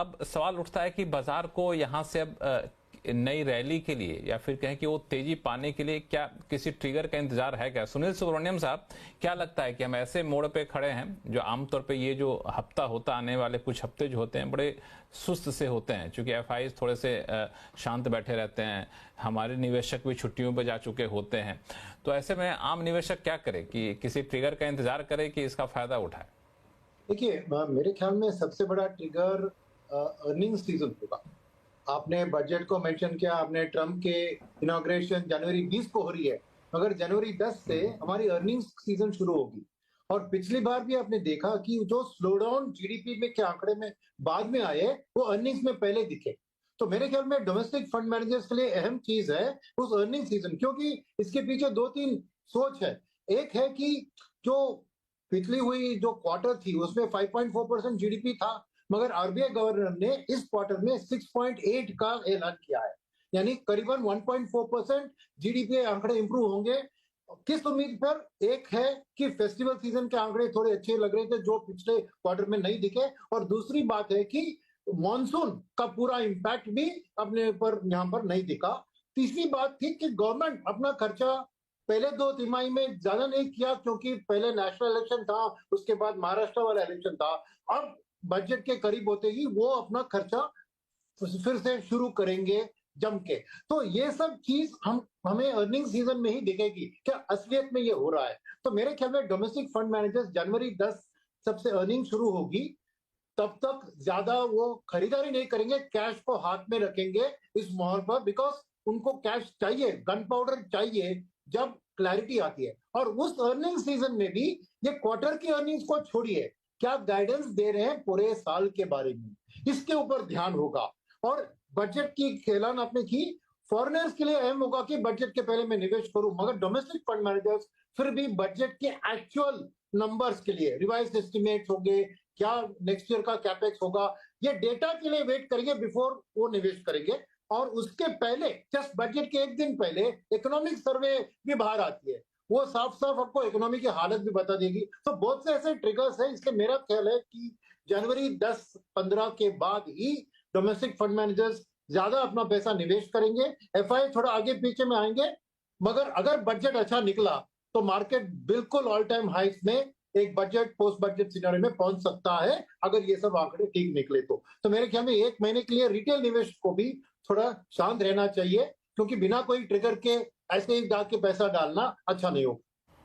अब सवाल उठता है कि बाजार को यहाँ से अब नई रैली के लिए या फिर कहें कि वो तेजी पाने के लिए क्या किसी ट्रिगर का इंतजार है क्या? सुनील सुब्रमण्यम साहब, क्या लगता है कि हम ऐसे मोड़ पे खड़े हैं जो आमतौर पे ये जो हफ्ता होता, आने वाले कुछ हफ्ते जो होते हैं बड़े सुस्त से होते हैं, क्योंकि एफआई थोड़े से शांत बैठे रहते हैं, हमारे निवेशक भी छुट्टियों पर जा चुके होते हैं, तो ऐसे में आम निवेशक क्या करे कि किसी ट्रिगर का इंतजार करे कि इसका फायदा उठाए? देखिए, मेरे ख्याल में सबसे बड़ा ट्रिगर अर्निंग सीजन होगा। आपने बजट को मेंशन किया, आपने ट्रम्प के इनॉग्रेशन जनवरी 20 को हो रही है, मगर जनवरी 10 से हमारी अर्निंग्स सीजन शुरू होगी। और पिछली बार भी आपने देखा कि जो स्लो डाउन जीडीपी में के आंकड़े में बाद में आए, वो अर्निंग्स में पहले दिखे। तो मेरे ख्याल में डोमेस्टिक फंड मैनेजर्स के लिए अहम चीज है उस अर्निंग सीजन, क्योंकि इसके पीछे दो तीन सोच है। एक है कि जो पिछली हुई जो क्वार्टर थी उसमें 5.4% जीडीपी था, मगर आरबीआई गवर्नर ने इस क्वार्टर में 6.8 का ऐलान किया है, यानी करीबन 1.4% जीडीपी आंकड़े इंप्रूव होंगे। किस उम्मीद पर? एक है कि फेस्टिवल सीजन के आंकड़े थोड़े अच्छे लग रहे थे जो पिछले क्वार्टर में नहीं दिखे, और दूसरी बात है कि मॉनसून का पूरा इंपैक्ट भी अपने पर यहाँ पर नहीं दिखा। तीसरी बात थी कि गवर्नमेंट अपना खर्चा पहले दो तिमाही में ज्यादा नहीं किया, क्योंकि पहले नेशनल इलेक्शन था, उसके बाद महाराष्ट्र वाला इलेक्शन था। अब बजट के करीब होते ही वो अपना खर्चा फिर से शुरू करेंगे जम के। तो ये सब चीज हमें अर्निंग सीजन में ही दिखेगी, क्या असलियत में ये हो रहा है। तो मेरे ख्याल में डोमेस्टिक फंड मैनेजर्स जनवरी 10 सबसे अर्निंग शुरू होगी, तब तक ज्यादा वो खरीदारी नहीं करेंगे, कैश को हाथ में रखेंगे इस माहौल पर, बिकॉज उनको कैश चाहिए, गन पाउडर चाहिए जब क्लैरिटी आती है। और उस अर्निंग सीजन में भी ये क्वार्टर की अर्निंग्स को छोड़िए, क्या गाइडेंस दे रहे हैं पूरे साल के बारे में, इसके ऊपर ध्यान होगा। और बजट की ऐलान आपने की, फॉरेनर्स के लिए अहम होगा कि बजट के पहले मैं निवेश करूं, मगर डोमेस्टिक फंड मैनेजर्स फिर भी बजट के एक्चुअल नंबर्स के लिए रिवाइज एस्टिमेट्स होंगे, क्या नेक्स्ट ईयर का कैपेक्स होगा, ये डेटा के लिए वेट करेंगे बिफोर वो निवेश करेंगे। और उसके पहले, जस्ट बजट के एक दिन पहले, इकोनॉमिक सर्वे भी बाहर आती है, वो साफ साफ आपको इकोनॉमी की हालत भी बता देगी। तो बहुत से ऐसे ट्रिगर्स हैं, इसलिए मेरा ख्याल है कि जनवरी 10-15 के बाद ही डोमेस्टिक फंड मैनेजर्स ज्यादा अपना पैसा निवेश करेंगे। एफआई थोड़ा आगे पीछे में आएंगे, मगर अगर बजट अच्छा निकला तो मार्केट बिल्कुल ऑल टाइम हाइस में एक बजट पोस्ट बजट सिनेरियो में पहुंच सकता है, अगर ये सब आंकड़े ठीक निकले तो मेरे ख्याल में एक महीने के लिए रिटेल निवेश को भी थोड़ा शांत रहना चाहिए, क्योंकि बिना कोई ट्रिगर के ऐसे ही जाके पैसा डालना अच्छा नहीं होगा।